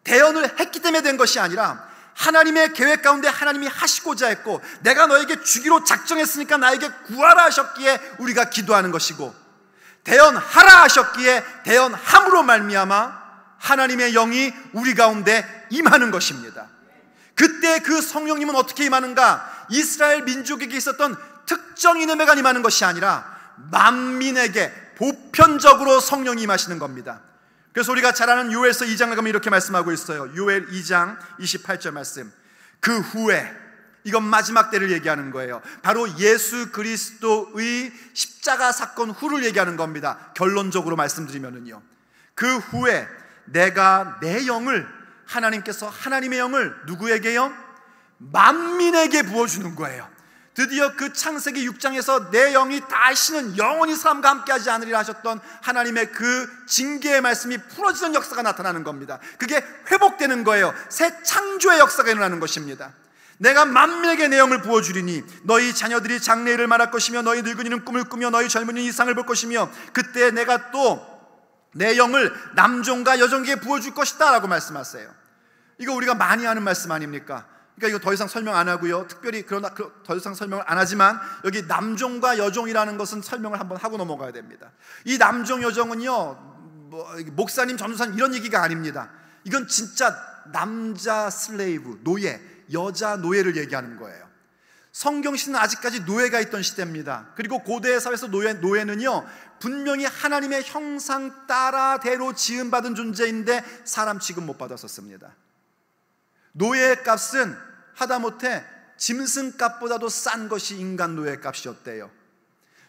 대언을 했기 때문에 된 것이 아니라 하나님의 계획 가운데 하나님이 하시고자 했고, 내가 너에게 주기로 작정했으니까 나에게 구하라 하셨기에 우리가 기도하는 것이고, 대언하라 하셨기에 대언함으로 말미암아 하나님의 영이 우리 가운데 임하는 것입니다. 그때 그 성령님은 어떻게 임하는가? 이스라엘 민족에게 있었던 특정인 은혜가 임하는 것이 아니라 만민에게 보편적으로 성령이 임하시는 겁니다. 그래서 우리가 잘 아는 요엘서 2장을 가면 이렇게 말씀하고 있어요. 요엘 2장 28절 말씀. 그 후에, 이건 마지막 때를 얘기하는 거예요. 바로 예수 그리스도의 십자가 사건 후를 얘기하는 겁니다. 결론적으로 말씀드리면은요, 그 후에 내가 내 영을, 하나님께서 하나님의 영을 누구에게요? 만민에게 부어주는 거예요. 드디어 그 창세기 6장에서 내 영이 다시는 영원히 사람과 함께하지 않으리라 하셨던 하나님의 그 징계의 말씀이 풀어지는 역사가 나타나는 겁니다. 그게 회복되는 거예요. 새 창조의 역사가 일어나는 것입니다. 내가 만민에게 내 영을 부어주리니 너희 자녀들이 장래일을 말할 것이며 너희 늙은이는 꿈을 꾸며 너희 젊은이는 이상을 볼 것이며 그때 내가 또 내 영을 남종과 여종에게 부어줄 것이다 라고 말씀하세요. 이거 우리가 많이 하는 말씀 아닙니까? 그러니까 이거 더 이상 설명 안 하고요, 특별히 그러나 더 이상 설명을 안 하지만 여기 남종과 여종이라는 것은 설명을 한번 하고 넘어가야 됩니다. 이 남종 여종은요, 목사님 전도사님 이런 얘기가 아닙니다. 이건 진짜 남자 슬레이브, 노예, 여자 노예를 얘기하는 거예요. 성경시는 아직까지 노예가 있던 시대입니다. 그리고 고대 사회에서 노예는요 분명히 하나님의 형상 따라대로 지음받은 존재인데 사람 취급 못 받았었습니다. 노예의 값은 하다못해 짐승값보다도 싼 것이 인간 노예의 값이었대요.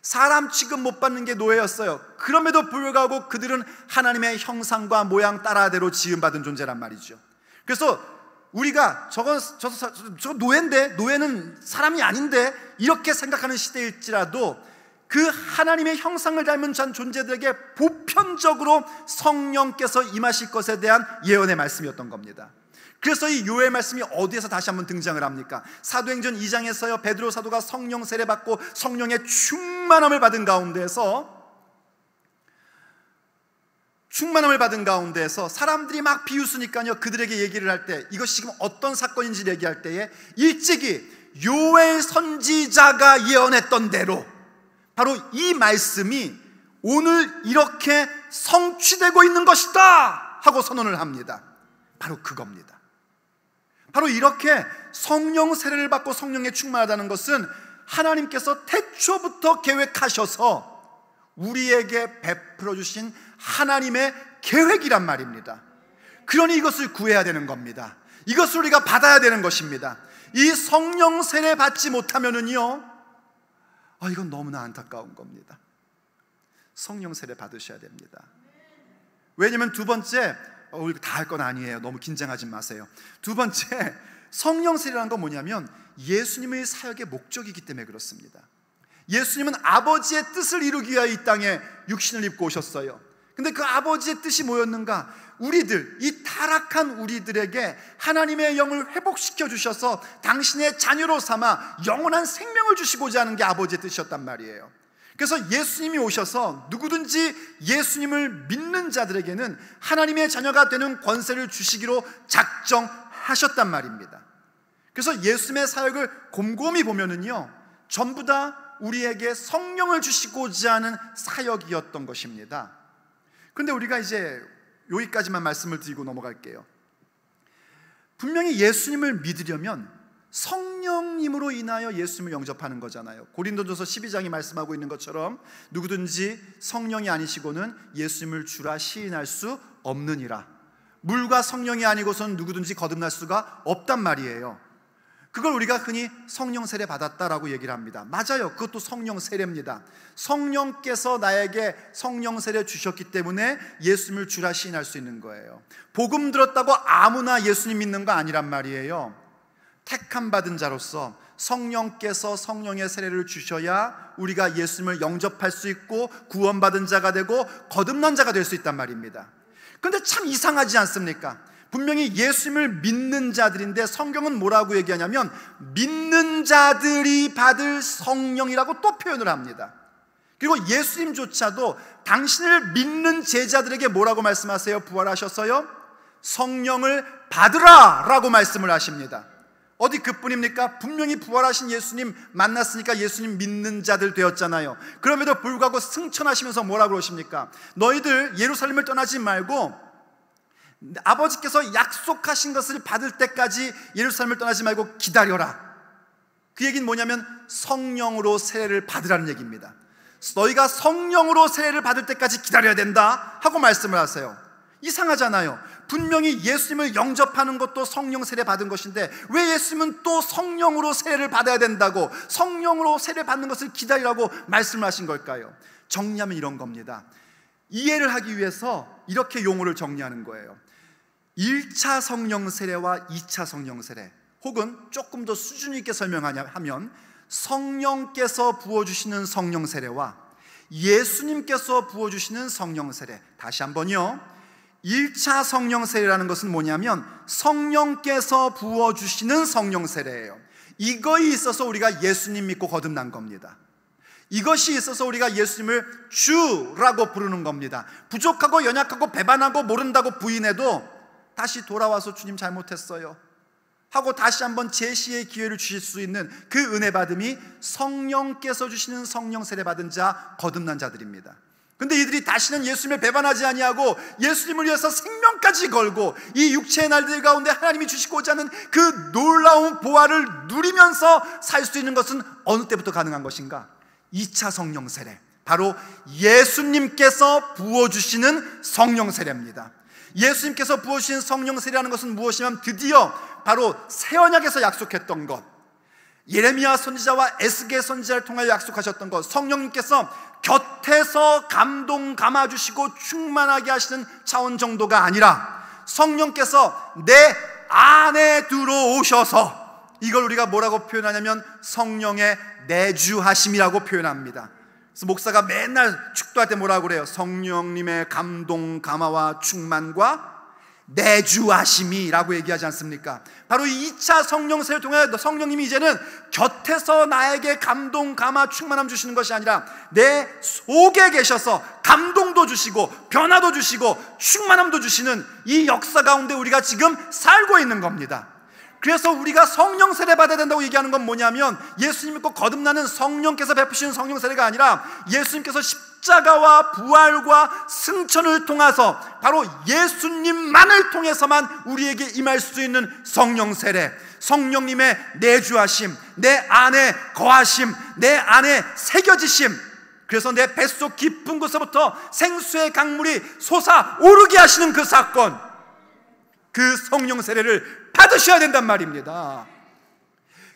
사람 취급 못 받는 게 노예였어요. 그럼에도 불구하고 그들은 하나님의 형상과 모양 따라대로 지음받은 존재란 말이죠. 그래서 우리가 저 노예인데, 노예는 사람이 아닌데 이렇게 생각하는 시대일지라도 그 하나님의 형상을 닮은 존재들에게 보편적으로 성령께서 임하실 것에 대한 예언의 말씀이었던 겁니다. 그래서 이 요엘 말씀이 어디에서 다시 한번 등장을 합니까? 사도행전 2장에서요 베드로 사도가 성령 세례받고 성령의 충만함을 받은 가운데에서 사람들이 막 비웃으니까요 그들에게 얘기를 할 때, 이것이 지금 어떤 사건인지 얘기할 때에 일찍이 요엘 선지자가 예언했던 대로 바로 이 말씀이 오늘 이렇게 성취되고 있는 것이다 하고 선언을 합니다. 바로 그겁니다. 바로 이렇게 성령 세례를 받고 성령에 충만하다는 것은 하나님께서 태초부터 계획하셔서 우리에게 베풀어 주신 하나님의 계획이란 말입니다. 그러니 이것을 구해야 되는 겁니다. 이것을 우리가 받아야 되는 것입니다. 이 성령 세례 받지 못하면은요, 이건 너무나 안타까운 겁니다. 성령 세례 받으셔야 됩니다. 왜냐면 두 번째, 우리가 다 할 건 아니에요. 너무 긴장하지 마세요. 두 번째, 성령 세례라는 건 뭐냐면 예수님의 사역의 목적이기 때문에 그렇습니다. 예수님은 아버지의 뜻을 이루기 위하여 이 땅에 육신을 입고 오셨어요. 근데 그 아버지의 뜻이 뭐였는가? 우리들, 이 타락한 우리들에게 하나님의 영을 회복시켜 주셔서 당신의 자녀로 삼아 영원한 생명을 주시고자 하는 게 아버지의 뜻이었단 말이에요. 그래서 예수님이 오셔서 누구든지 예수님을 믿는 자들에게는 하나님의 자녀가 되는 권세를 주시기로 작정하셨단 말입니다. 그래서 예수님의 사역을 곰곰이 보면은요 전부 다 우리에게 성령을 주시고자 하는 사역이었던 것입니다. 그런데 우리가 이제 여기까지만 말씀을 드리고 넘어갈게요. 분명히 예수님을 믿으려면 성령님으로 인하여 예수님을 영접하는 거잖아요. 고린도전서 12장이 말씀하고 있는 것처럼 누구든지 성령이 아니시고는 예수님을 주라 시인할 수 없느니라. 물과 성령이 아니고서는 누구든지 거듭날 수가 없단 말이에요. 그걸 우리가 흔히 성령 세례 받았다라고 얘기를 합니다. 맞아요. 그것도 성령 세례입니다. 성령께서 나에게 성령 세례 주셨기 때문에 예수님을 주라 시인할 수 있는 거예요. 복음 들었다고 아무나 예수님 믿는 거 아니란 말이에요. 택함 받은 자로서 성령께서 성령의 세례를 주셔야 우리가 예수님을 영접할 수 있고 구원받은 자가 되고 거듭난 자가 될 수 있단 말입니다. 그런데 참 이상하지 않습니까? 분명히 예수님을 믿는 자들인데 성경은 뭐라고 얘기하냐면 믿는 자들이 받을 성령이라고 또 표현을 합니다. 그리고 예수님조차도 당신을 믿는 제자들에게 뭐라고 말씀하세요? 부활하셨어요? 성령을 받으라 라고 말씀을 하십니다. 어디 그뿐입니까? 분명히 부활하신 예수님 만났으니까 예수님 믿는 자들 되었잖아요. 그럼에도 불구하고 승천하시면서 뭐라고 그러십니까? 너희들 예루살렘을 떠나지 말고 아버지께서 약속하신 것을 받을 때까지 예루살렘을 떠나지 말고 기다려라. 그 얘기는 뭐냐면 성령으로 세례를 받으라는 얘기입니다. 너희가 성령으로 세례를 받을 때까지 기다려야 된다 하고 말씀을 하세요. 이상하잖아요. 분명히 예수님을 영접하는 것도 성령 세례 받은 것인데 왜 예수님은 또 성령으로 세례를 받아야 된다고, 성령으로 세례 받는 것을 기다리라고 말씀하신 걸까요? 정리하면 이런 겁니다. 이해를 하기 위해서 이렇게 용어를 정리하는 거예요. 1차 성령 세례와 2차 성령 세례, 혹은 조금 더 수준 있게 설명하면 성령께서 부어주시는 성령 세례와 예수님께서 부어주시는 성령 세례. 다시 한번요. 1차 성령 세례라는 것은 뭐냐면 성령께서 부어주시는 성령 세례예요. 이거에 있어서 우리가 예수님 믿고 거듭난 겁니다. 이것이 있어서 우리가 예수님을 주라고 부르는 겁니다. 부족하고 연약하고 배반하고 모른다고 부인해도 다시 돌아와서 주님 잘못했어요 하고 다시 한번 제시의 기회를 주실 수 있는 그 은혜 받음이 성령께서 주시는 성령 세례 받은 자, 거듭난 자들입니다. 근데 이들이 다시는 예수님을 배반하지 아니하고 예수님을 위해서 생명까지 걸고 이 육체의 날들 가운데 하나님이 주시고자 하는 그 놀라운 보화를 누리면서 살 수 있는 것은 어느 때부터 가능한 것인가? 2차 성령 세례, 바로 예수님께서 부어주시는 성령 세례입니다. 예수님께서 부어주신 성령 세례라는 것은 무엇이냐면 드디어 바로 새 언약에서 약속했던 것, 예레미야 선지자와 에스겔 선지자를 통하여 약속하셨던 것, 성령님께서 곁에서 감동 감아주시고 충만하게 하시는 차원 정도가 아니라 성령께서 내 안에 들어오셔서, 이걸 우리가 뭐라고 표현하냐면 성령의 내주하심이라고 표현합니다. 그래서 목사가 맨날 축도할 때 뭐라고 그래요? 성령님의 감동 감화와 충만과 내주하심이라고 얘기하지 않습니까? 바로 2차 성령 세례를 통해 성령님이 이제는 곁에서 나에게 감동 감화 충만함 주시는 것이 아니라 내 속에 계셔서 감동도 주시고 변화도 주시고 충만함도 주시는 이 역사 가운데 우리가 지금 살고 있는 겁니다. 그래서 우리가 성령 세례 받아야 된다고 얘기하는 건 뭐냐면 예수님 믿고 거듭나는 성령께서 베푸시는 성령 세례가 아니라 예수님께서 십자가와 부활과 승천을 통해서 바로 예수님만을 통해서만 우리에게 임할 수 있는 성령 세례, 성령님의 내주하심, 내 안에 거하심, 내 안에 새겨지심, 그래서 내 뱃속 깊은 곳에서부터 생수의 강물이 솟아오르게 하시는 그 사건, 그 성령 세례를 받으셔야 된단 말입니다.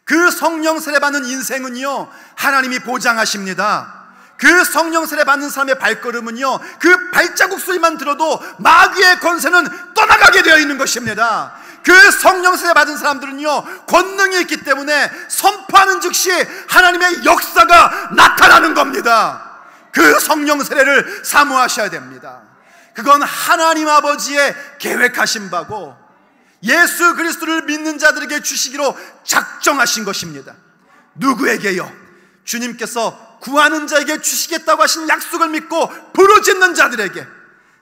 그 성령 세례 받는 인생은요, 하나님이 보장하십니다. 그 성령 세례 받는 사람의 발걸음은요, 그 발자국 소리만 들어도 마귀의 권세는 떠나가게 되어 있는 것입니다. 그 성령 세례 받은 사람들은요, 권능이 있기 때문에 선포하는 즉시 하나님의 역사가 나타나는 겁니다. 그 성령 세례를 사모하셔야 됩니다. 그건 하나님 아버지의 계획하신 바고 예수 그리스도를 믿는 자들에게 주시기로 작정하신 것입니다. 누구에게요? 주님께서 구하는 자에게 주시겠다고 하신 약속을 믿고 부르짖는 자들에게,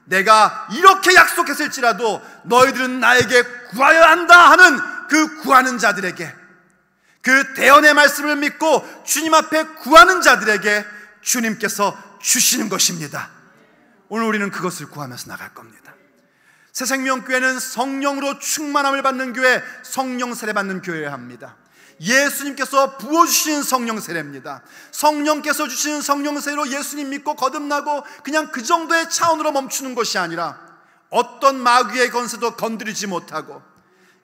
내가 이렇게 약속했을지라도 너희들은 나에게 구하여야 한다 하는 그 구하는 자들에게, 그 대언의 말씀을 믿고 주님 앞에 구하는 자들에게 주님께서 주시는 것입니다. 오늘 우리는 그것을 구하면서 나갈 겁니다. 새생명교회는 성령으로 충만함을 받는 교회, 성령 세례 받는 교회여야 합니다. 예수님께서 부어주신 성령 세례입니다. 성령께서 주시는 성령 세례로 예수님 믿고 거듭나고 그냥 그 정도의 차원으로 멈추는 것이 아니라 어떤 마귀의 권세도 건드리지 못하고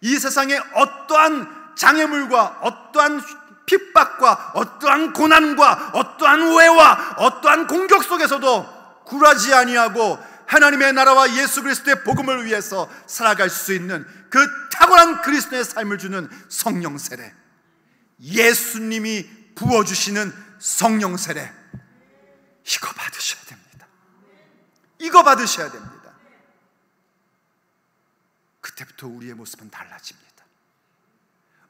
이 세상의 어떠한 장애물과 어떠한 핍박과 어떠한 고난과 어떠한 우애와 어떠한 공격 속에서도 굴하지 아니하고 하나님의 나라와 예수 그리스도의 복음을 위해서 살아갈 수 있는 그 탁월한 그리스도의 삶을 주는 성령 세례, 예수님이 부어주시는 성령 세례, 이거 받으셔야 됩니다. 이거 받으셔야 됩니다. 그때부터 우리의 모습은 달라집니다.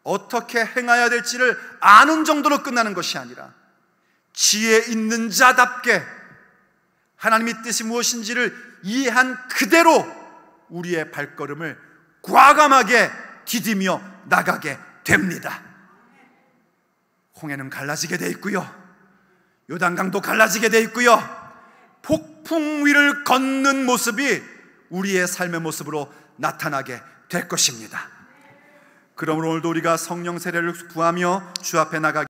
어떻게 행해야 될지를 아는 정도로 끝나는 것이 아니라 지혜 있는 자답게 하나님의 뜻이 무엇인지를 이해한 그대로 우리의 발걸음을 과감하게 디디며 나가게 됩니다. 홍해는 갈라지게 돼 있고요, 요단강도 갈라지게 돼 있고요, 폭풍 위를 걷는 모습이 우리의 삶의 모습으로 나타나게 될 것입니다. 그러므로 오늘도 우리가 성령 세례를 구하며 주 앞에 나가기